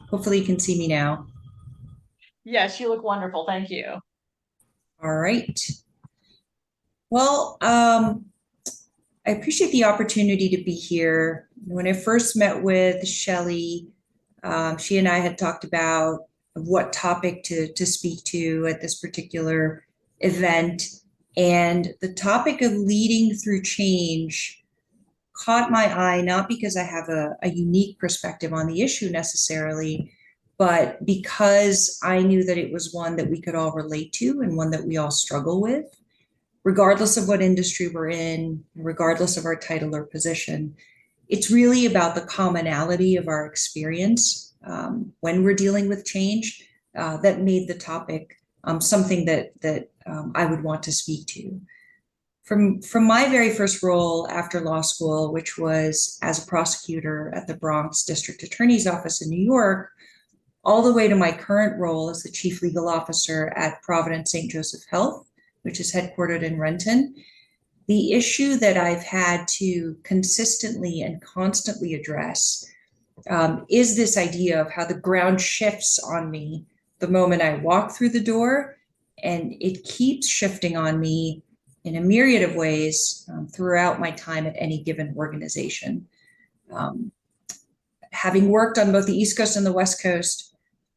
Hopefully you can see me now. Yes, you look wonderful. Thank you. All right. Well, I appreciate the opportunity to be here. When I first met with Shelley, she and I had talked about what topic to speak to at this particular event. And the topic of leading through change caught my eye, not because I have a unique perspective on the issue necessarily, but because I knew that it was one that we could all relate to and one that we all struggle with, regardless of what industry we're in, regardless of our title or position. It's really about the commonality of our experience when we're dealing with change that made the topic something that I would want to speak to. From my very first role after law school, which was as a prosecutor at the Bronx District Attorney's Office in New York, all the way to my current role as the Chief Legal Officer at Providence St. Joseph Health, which is headquartered in Renton, the issue that I've had to consistently and constantly address is this idea of how the ground shifts on me the moment I walk through the door, and it keeps shifting on me in a myriad of ways throughout my time at any given organization. Um, Having worked on both the East Coast and the West Coast,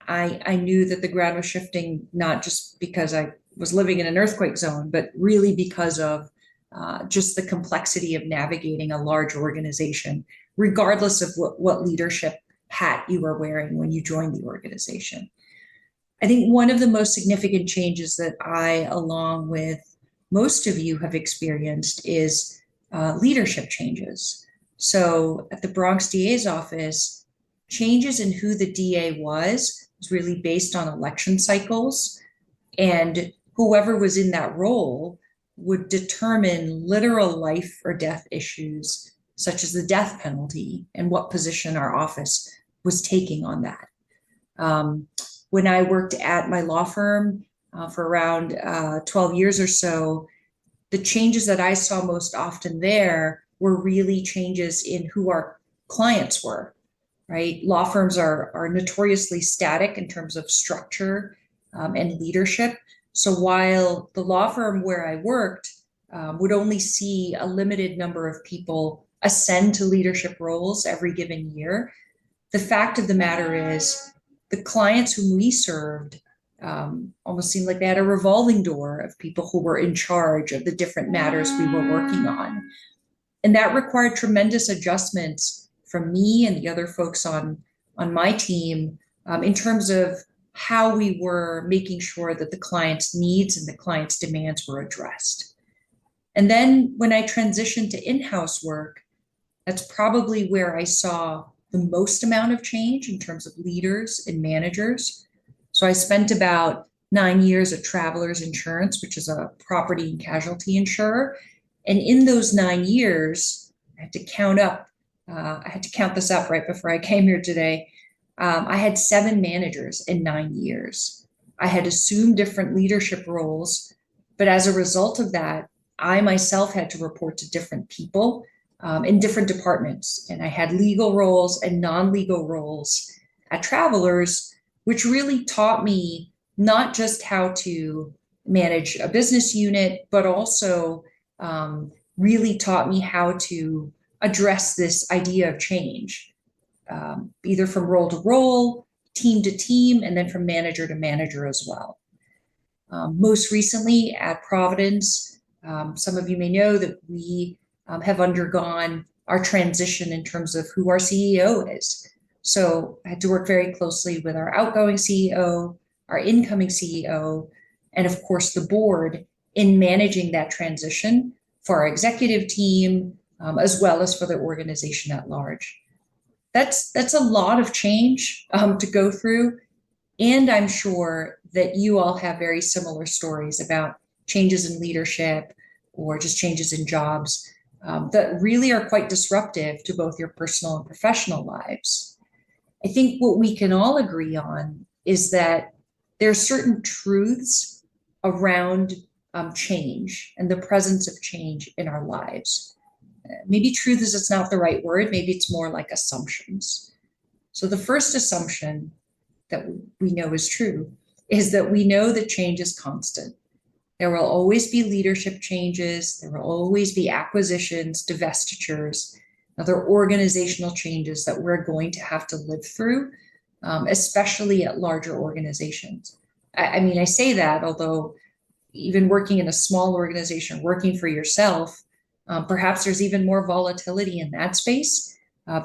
I knew that the ground was shifting, not just because I was living in an earthquake zone, but really because of just the complexity of navigating a large organization, regardless of what leadership hat you were wearing when you joined the organization. I think one of the most significant changes that I, along with most of you, have experienced is leadership changes. So at the Bronx DA's office, changes in who the DA was really based on election cycles, and whoever was in that role would determine literal life or death issues, such as the death penalty, and what position our office was taking on that. When I worked at my law firm for around 12 years or so, the changes that I saw most often there were really changes in who our clients were, right? Law firms are notoriously static in terms of structure and leadership. So while the law firm where I worked would only see a limited number of people ascend to leadership roles every given year, the fact of the matter is the clients whom we served almost seemed like they had a revolving door of people who were in charge of the different matters we were working on. And that required tremendous adjustments from me and the other folks on my team in terms of how we were making sure that the client's needs and the client's demands were addressed. And then when I transitioned to in-house work, that's probably where I saw the most amount of change in terms of leaders and managers. So I spent about 9 years at Travelers Insurance, which is a property and casualty insurer. And in those 9 years, I had to count this up right before I came here today. I had 7 managers in 9 years. I had assumed different leadership roles, but as a result of that, I myself had to report to different people in different departments. And I had legal roles and non-legal roles at Travelers, which really taught me not just how to manage a business unit, but also really taught me how to address this idea of change, either from role to role, team to team, and then from manager to manager as well. Most recently at Providence, some of you may know that we have undergone our transition in terms of who our CEO is. So I had to work very closely with our outgoing CEO, our incoming CEO, and of course the board in managing that transition for our executive team, as well as for the organization at large. That's a lot of change to go through. And I'm sure that you all have very similar stories about changes in leadership or just changes in jobs that really are quite disruptive to both your personal and professional lives. I think what we can all agree on is that there are certain truths around change and the presence of change in our lives. Maybe truth is it's not the right word. Maybe it's more like assumptions. So the first assumption that we know is true is that we know that change is constant. There will always be leadership changes. There will always be acquisitions, divestitures, other organizational changes that we're going to have to live through, especially at larger organizations. I mean, I say that, although even working in a small organization, working for yourself, perhaps there's even more volatility in that space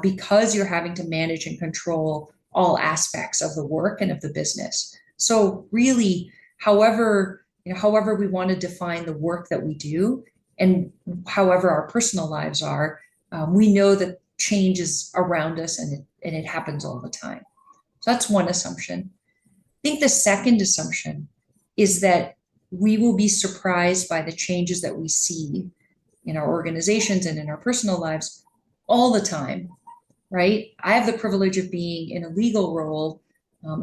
because you're having to manage and control all aspects of the work and of the business. So really, however we want to define the work that we do and however our personal lives are, we know that change is around us and it happens all the time. So that's one assumption. I think the second assumption is that we will be surprised by the changes that we see in our organizations and in our personal lives all the time, right? I have the privilege of being in a legal role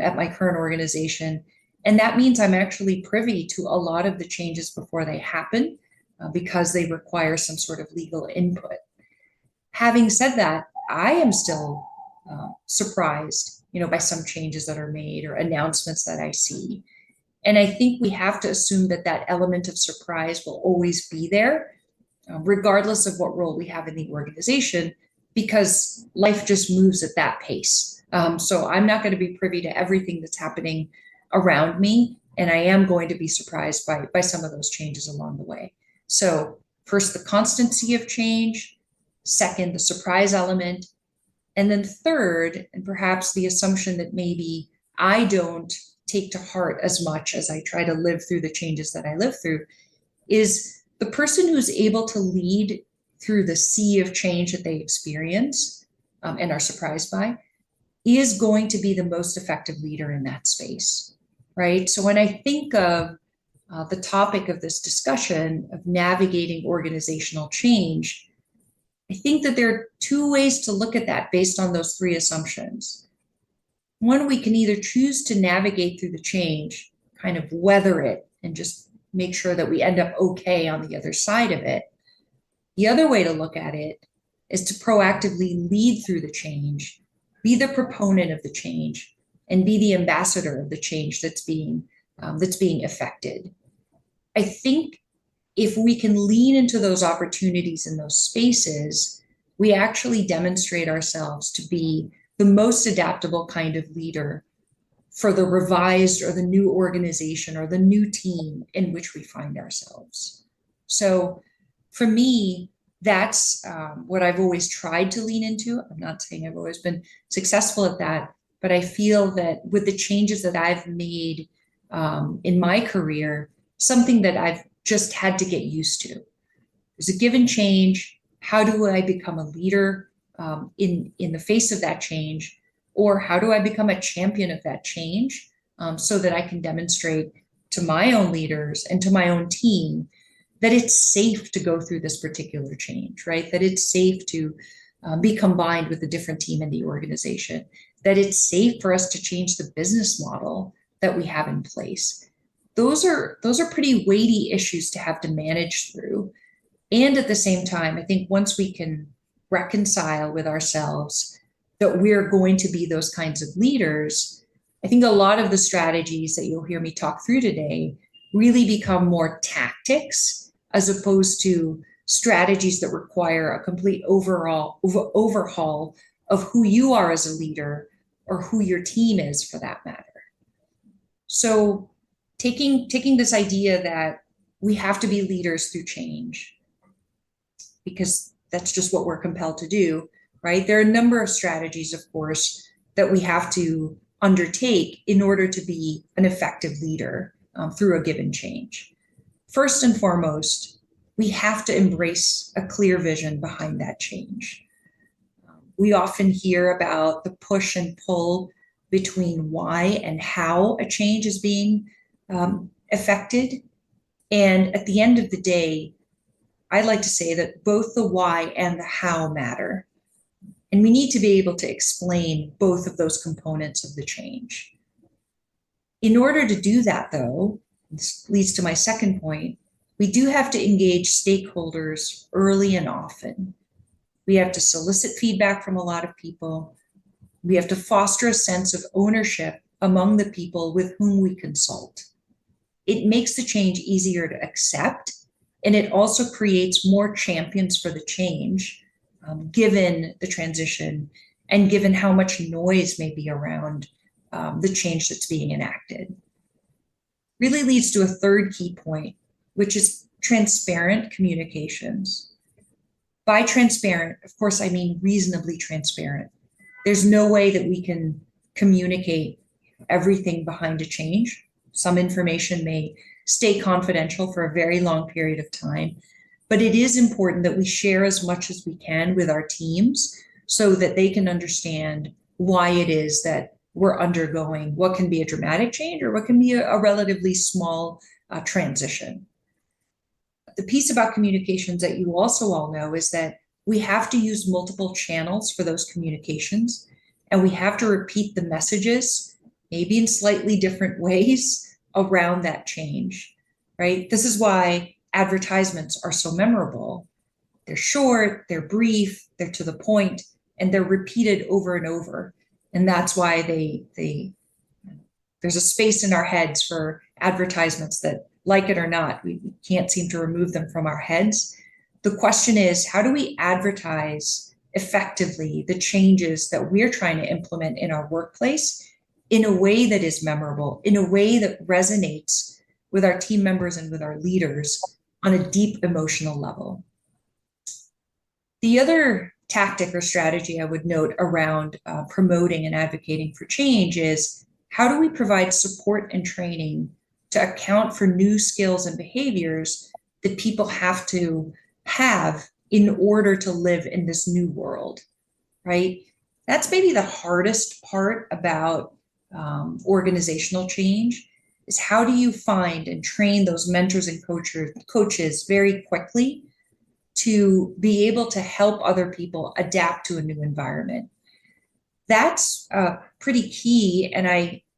at my current organization, and that means I'm actually privy to a lot of the changes before they happen because they require some sort of legal input. Having said that, I am still surprised, by some changes that are made or announcements that I see. And I think we have to assume that that element of surprise will always be there, regardless of what role we have in the organization, because life just moves at that pace. So I'm not going to be privy to everything that's happening around me, and I am going to be surprised by some of those changes along the way. So first, the constancy of change. Second, the surprise element. And then third, and perhaps the assumption that maybe I don't take to heart as much as I try to live through the changes that I live through, is the person who's able to lead through the sea of change that they experience and are surprised by is going to be the most effective leader in that space, right? So when I think of the topic of this discussion of navigating organizational change, I think that there are two ways to look at that based on those three assumptions. One, we can either choose to navigate through the change, kind of weather it, and just make sure that we end up okay on the other side of it. The other way to look at it is to proactively lead through the change, be the proponent of the change, and be the ambassador of the change that's being effected. I think if we can lean into those opportunities in those spaces, we actually demonstrate ourselves to be the most adaptable kind of leader for the revised or the new organization or the new team in which we find ourselves. So for me, that's what I've always tried to lean into. I'm not saying I've always been successful at that, but I feel that with the changes that I've made in my career, something that I've just had to get used to. There's a given change. How do I become a leader in the face of that change? Or how do I become a champion of that change so that I can demonstrate to my own leaders and to my own team that it's safe to go through this particular change, right? That it's safe to be combined with a different team in the organization, that it's safe for us to change the business model that we have in place. Those are pretty weighty issues to have to manage through. And at the same time, I think once we can reconcile with ourselves that we're going to be those kinds of leaders, I think a lot of the strategies that you'll hear me talk through today really become more tactics as opposed to strategies that require a complete overhaul of who you are as a leader or who your team is for that matter. So taking this idea that we have to be leaders through change, because that's just what we're compelled to do, right? There are a number of strategies, of course, that we have to undertake in order to be an effective leader through a given change. First and foremost, we have to embrace a clear vision behind that change. We often hear about the push and pull between why and how a change is being affected. And at the end of the day, I'd like to say that both the why and the how matter. And we need to be able to explain both of those components of the change. In order to do that, though, this leads to my second point, we do have to engage stakeholders early and often. We have to solicit feedback from a lot of people. We have to foster a sense of ownership among the people with whom we consult. It makes the change easier to accept, and it also creates more champions for the change, given the transition and given how much noise may be around the change that's being enacted. Really leads to a third key point, which is transparent communications. By transparent, of course, I mean reasonably transparent. There's no way that we can communicate everything behind a change. Some information may stay confidential for a very long period of time, but it is important that we share as much as we can with our teams so that they can understand why it is that we're undergoing what can be a dramatic change or what can be a relatively small transition. The piece about communications that you also all know is that we have to use multiple channels for those communications, and we have to repeat the messages, maybe in slightly different ways, around that change, right? This is why advertisements are so memorable. They're short, they're brief, they're to the point, and they're repeated over and over. And that's why there's a space in our heads for advertisements that, like it or not, we can't seem to remove them from our heads. The question is, how do we advertise effectively the changes that we're trying to implement in our workplace in a way that is memorable, in a way that resonates with our team members and with our leaders on a deep emotional level? The other tactic or strategy I would note around promoting and advocating for change is, how do we provide support and training to account for new skills and behaviors that people have to have in order to live in this new world, right? That's maybe the hardest part about organizational change, is how do you find and train those mentors and coaches very quickly to be able to help other people adapt to a new environment. That's pretty key. And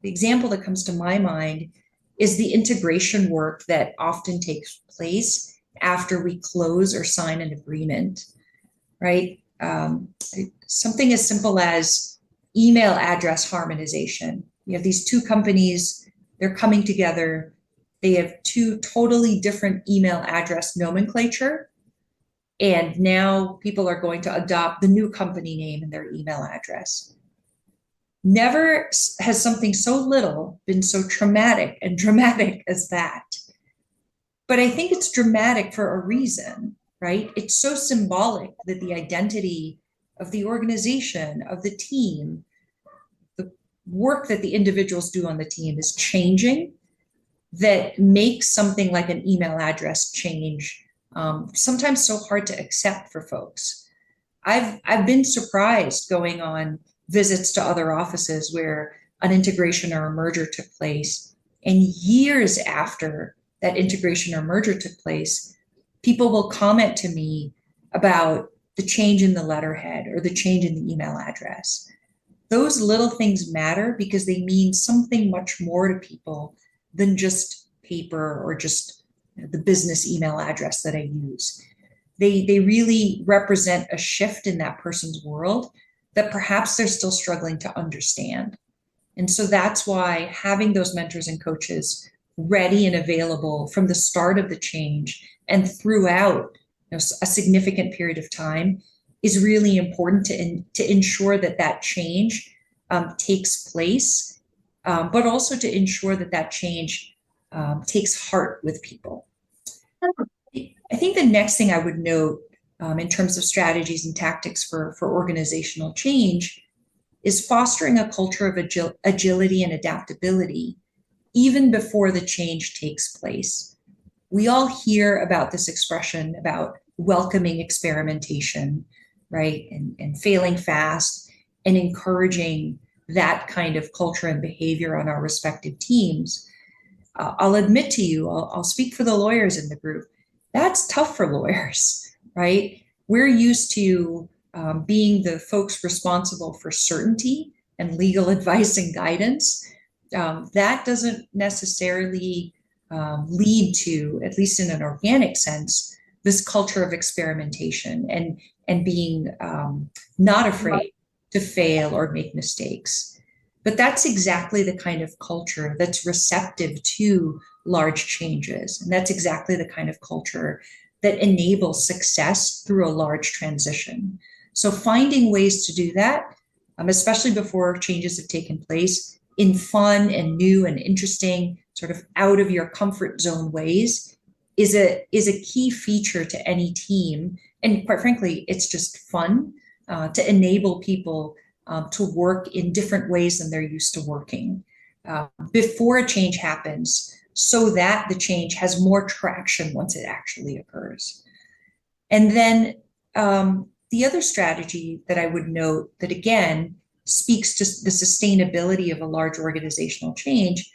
the example that comes to my mind is the integration work that often takes place after we close or sign an agreement, right? Something as simple as email address harmonization. You have these two companies, they're coming together. They have two totally different email address nomenclature. And now people are going to adopt the new company name and their email address. Never has something so little been so traumatic and dramatic as that. But I think it's dramatic for a reason, right? It's so symbolic that the identity of the organization, of the team, the work that the individuals do on the team is changing, that makes something like an email address change sometimes so hard to accept for folks. I've been surprised going on visits to other offices where an integration or a merger took place, and years after that integration or merger took place, people will comment to me about the change in the letterhead or the change in the email address. Those little things matter because they mean something much more to people than just paper or just the business email address that I use. They really represent a shift in that person's world that perhaps they're still struggling to understand. And so that's why having those mentors and coaches ready and available from the start of the change and throughout a significant period of time is really important to ensure that that change takes place, but also to ensure that that change takes heart with people. I think the next thing I would note in terms of strategies and tactics for organizational change is fostering a culture of agility and adaptability even before the change takes place. We all hear about this expression about welcoming experimentation, right? And failing fast and encouraging that kind of culture and behavior on our respective teams. I'll admit to you, I'll speak for the lawyers in the group. That's tough for lawyers, right? We're used to being the folks responsible for certainty and legal advice and guidance. That doesn't necessarily lead to, at least in an organic sense, this culture of experimentation and being not afraid to fail or make mistakes. But that's exactly the kind of culture that's receptive to large changes. And that's exactly the kind of culture that enables success through a large transition. So finding ways to do that, especially before changes have taken place, in fun and new and interesting, sort of out of your comfort zone ways, is a key feature to any team. And quite frankly, it's just fun to enable people to work in different ways than they're used to working before a change happens, so that the change has more traction once it actually occurs. And then the other strategy that I would note that, again, speaks to the sustainability of a large organizational change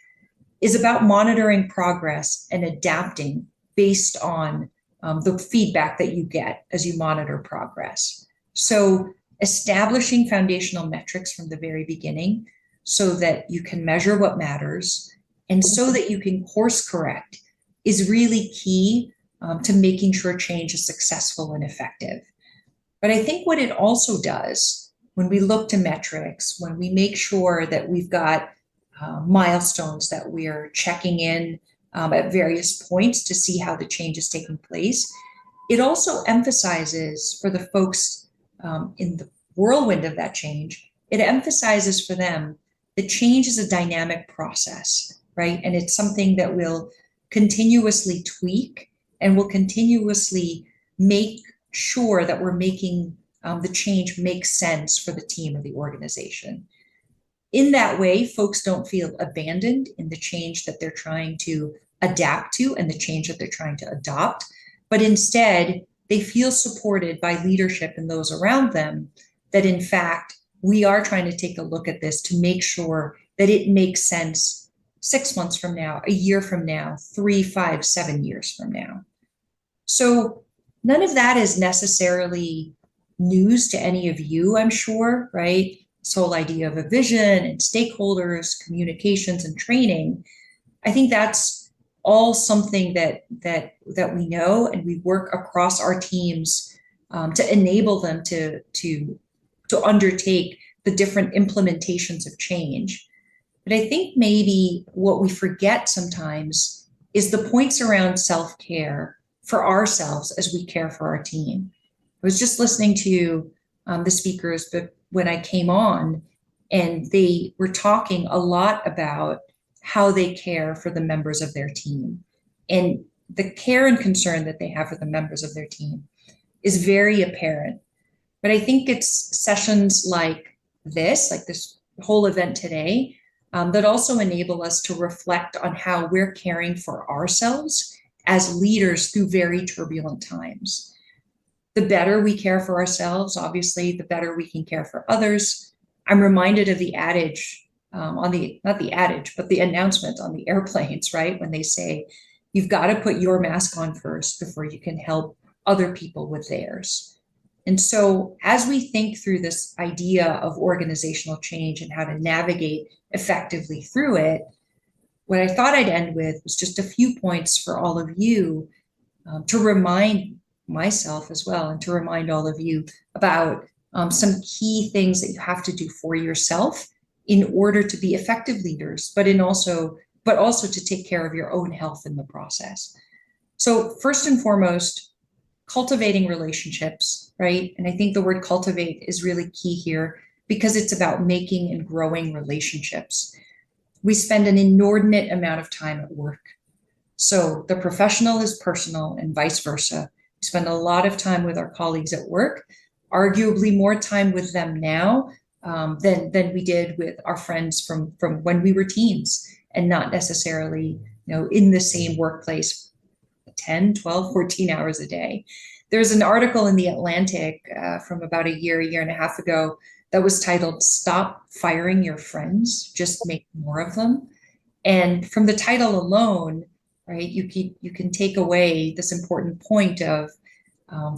is about monitoring progress and adapting based on the feedback that you get as you monitor progress. So establishing foundational metrics from the very beginning so that you can measure what matters and so that you can course correct is really key to making sure change is successful and effective. But I think what it also does when we look to metrics, when we make sure that we've got milestones that we're checking in at various points to see how the change is taking place, it also emphasizes for the folks in the whirlwind of that change, it emphasizes for them that change is a dynamic process, right? And it's something that will continuously tweak and will continuously make sure that we're making the change make sense for the team or the organization. In that way, folks don't feel abandoned in the change that they're trying to adapt to and the change that they're trying to adopt, but instead they feel supported by leadership and those around them that, in fact, we are trying to take a look at this to make sure that it makes sense 6 months from now, a year from now, 3, 5, 7 years from now. So none of that is necessarily news to any of you, I'm sure, right? This whole idea of a vision and stakeholders, communications, and training. I think that's all something that we know, and we work across our teams to enable them to undertake the different implementations of change. But I think maybe what we forget sometimes is the points around self-care for ourselves as we care for our team. I was just listening to the speakers, but when I came on, and they were talking a lot about how they care for the members of their team. And the care and concern that they have for the members of their team is very apparent. But I think it's sessions like this whole event today, that also enable us to reflect on how we're caring for ourselves as leaders through very turbulent times. The better we care for ourselves, obviously, the better we can care for others. I'm reminded of the adage not the adage, but the announcement on the airplanes, right? When they say, you've got to put your mask on first before you can help other people with theirs. And so as we think through this idea of organizational change and how to navigate effectively through it, what I thought I'd end with was just a few points for all of you to remind myself as well, and to remind all of you about some key things that you have to do for yourself in order to be effective leaders, but also to take care of your own health in the process. So first and foremost, cultivating relationships, right? And I think the word cultivate is really key here because it's about making and growing relationships. We spend an inordinate amount of time at work. So the professional is personal and vice versa. We spend a lot of time with our colleagues at work, arguably more time with them now than we did with our friends from when we were teens, and not necessarily, in the same workplace 10, 12, 14 hours a day. There's an article in The Atlantic from about a year and a half ago that was titled, "Stop Firing Your Friends, Just Make More of Them." And from the title alone, right, you can take away this important point of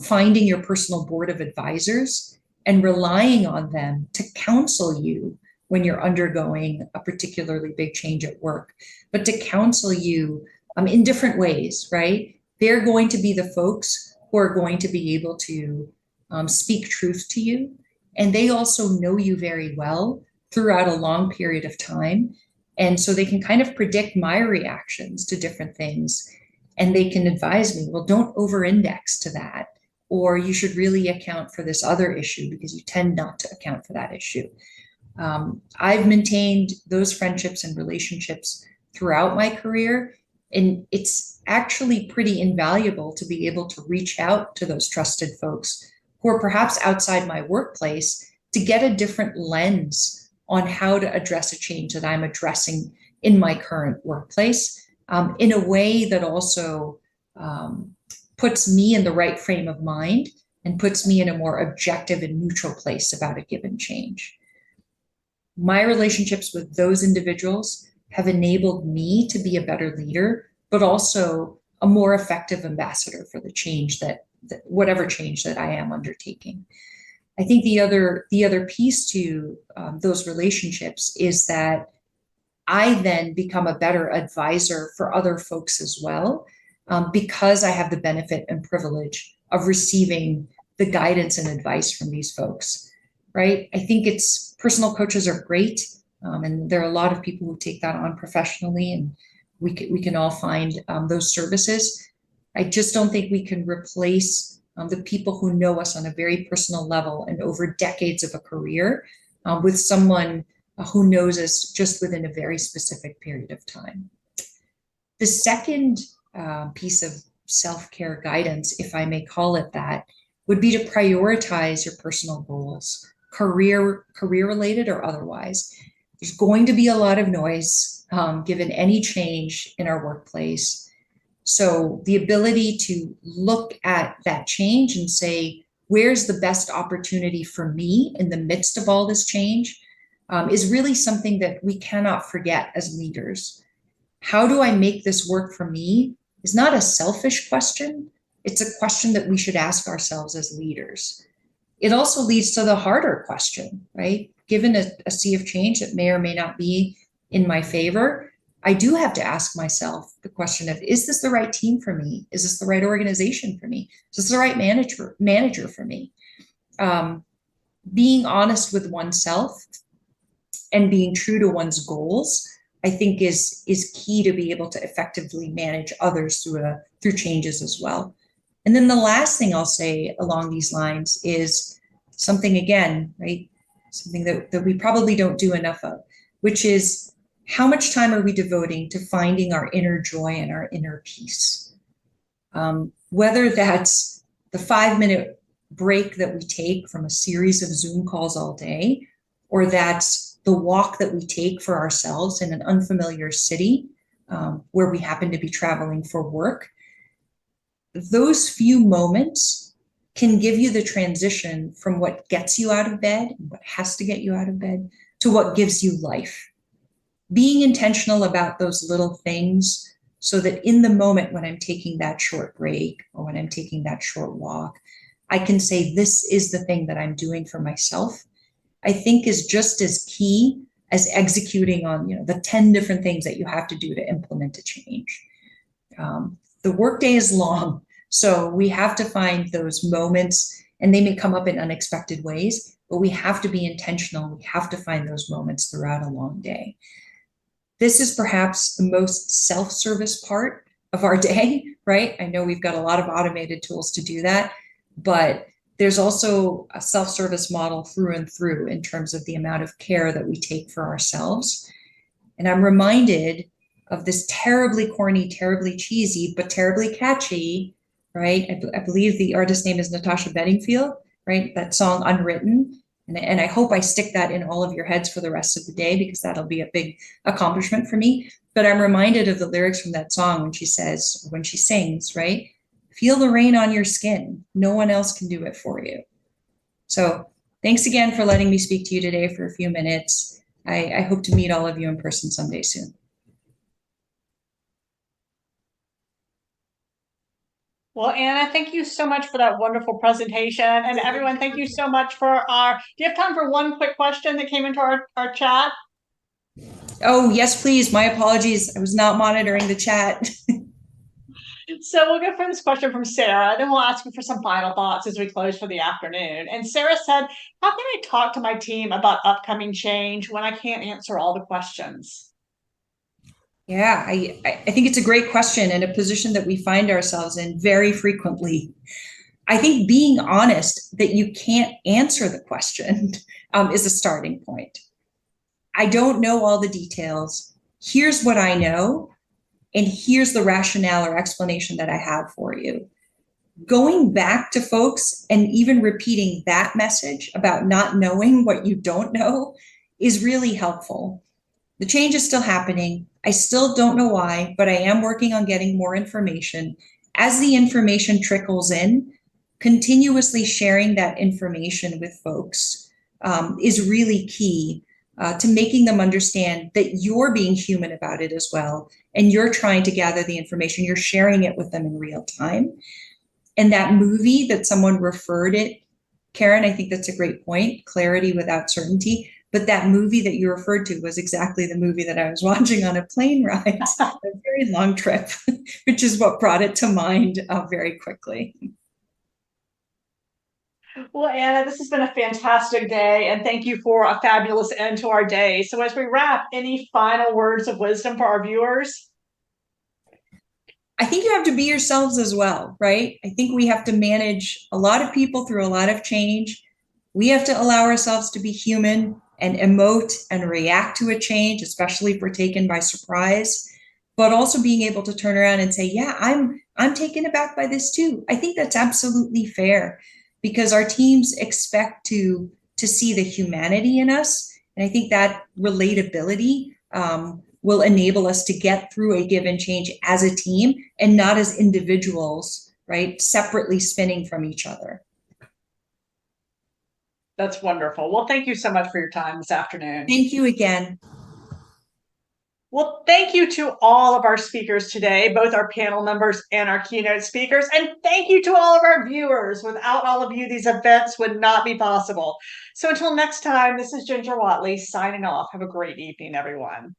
finding your personal board of advisors and relying on them to counsel you when you're undergoing a particularly big change at work, but to counsel you in different ways, right? They're going to be the folks who are going to be able to speak truth to you and they also know you very well throughout a long period of time. And so they can kind of predict my reactions to different things, and they can advise me, well, don't over-index to that, or you should really account for this other issue because you tend not to account for that issue. I've maintained those friendships and relationships throughout my career, and it's actually pretty invaluable to be able to reach out to those trusted folks who are perhaps outside my workplace to get a different lens on how to address a change that I'm addressing in my current workplace, in a way that also puts me in the right frame of mind and puts me in a more objective and neutral place about a given change. My relationships with those individuals have enabled me to be a better leader, but also a more effective ambassador for the change that whatever change that I am undertaking. I think the other piece to those relationships is that I then become a better advisor for other folks as well, because I have the benefit and privilege of receiving the guidance and advice from these folks, right? I think personal coaches are great, and there are a lot of people who take that on professionally, and we can all find those services. I just don't think we can replace the people who know us on a very personal level and over decades of a career with someone who knows us just within a very specific period of time. The second piece of self-care guidance, if I may call it that, would be to prioritize your personal goals, career related or otherwise. There's going to be a lot of noise given any change in our workplace. So the ability to look at that change and say, where's the best opportunity for me in the midst of all this change, is really something that we cannot forget as leaders. How do I make this work for me is not a selfish question. It's a question that we should ask ourselves as leaders. It also leads to the harder question, right? Given a sea of change that may or may not be in my favor, I do have to ask myself the question of, is this the right team for me? Is this the right organization for me? Is this the right manager for me? Being honest with oneself and being true to one's goals, I think is key to be able to effectively manage others through changes as well. And then the last thing I'll say along these lines is something, again, right? Something that we probably don't do enough of, which is, how much time are we devoting to finding our inner joy and our inner peace? Whether that's the 5-minute break that we take from a series of Zoom calls all day, or that's the walk that we take for ourselves in an unfamiliar city where we happen to be traveling for work, those few moments can give you the transition from what gets you out of bed, what has to get you out of bed, to what gives you life. Being intentional about those little things so that in the moment when I'm taking that short break or when I'm taking that short walk, I can say, this is the thing that I'm doing for myself, I think is just as key as executing on the 10 different things that you have to do to implement a change. The workday is long, so we have to find those moments, and they may come up in unexpected ways, but we have to be intentional. We have to find those moments throughout a long day. This is perhaps the most self-service part of our day, right? I know we've got a lot of automated tools to do that, but there's also a self-service model through and through in terms of the amount of care that we take for ourselves. And I'm reminded of this terribly corny, terribly cheesy, but terribly catchy, right? I believe the artist's name is Natasha Bedingfield, right? That song Unwritten. And I hope I stick that in all of your heads for the rest of the day, because that'll be a big accomplishment for me. But I'm reminded of the lyrics from that song when she sings, right? Feel the rain on your skin. No one else can do it for you. So thanks again for letting me speak to you today for a few minutes. I hope to meet all of you in person someday soon. Well, Anna, thank you so much for that wonderful presentation. And everyone, thank you so much for do you have time for one quick question that came into our chat? Oh, yes, please. My apologies. I was not monitoring the chat. So we'll go for this question from Sara, then we'll ask you for some final thoughts as we close for the afternoon. And Sara said, how can I talk to my team about upcoming change when I can't answer all the questions? Yeah, I think it's a great question and a position that we find ourselves in very frequently. I think being honest that you can't answer the question is a starting point. I don't know all the details. Here's what I know, and here's the rationale or explanation that I have for you. Going back to folks and even repeating that message about not knowing what you don't know is really helpful. The change is still happening. I still don't know why, but I am working on getting more information. As the information trickles in, continuously sharing that information with folks is really key to making them understand that you're being human about it as well. And you're trying to gather the information, you're sharing it with them in real time. And that movie that someone referred it, Karen, I think that's a great point, clarity without certainty. But that movie that you referred to was exactly the movie that I was watching on a plane ride, a very long trip, which is what brought it to mind very quickly. Well, Anna, this has been a fantastic day, and thank you for a fabulous end to our day. So as we wrap, any final words of wisdom for our viewers? I think you have to be yourselves as well, right? I think we have to manage a lot of people through a lot of change. We have to allow ourselves to be human and emote and react to a change, especially if we're taken by surprise, but also being able to turn around and say, yeah, I'm taken aback by this too. I think that's absolutely fair because our teams expect to see the humanity in us. And I think that relatability will enable us to get through a given change as a team and not as individuals, right? Separately spinning from each other. That's wonderful. Well, thank you so much for your time this afternoon. Thank you again. Well, thank you to all of our speakers today, both our panel members and our keynote speakers. And thank you to all of our viewers. Without all of you, these events would not be possible. So until next time, this is Ginger Whatley signing off. Have a great evening, everyone.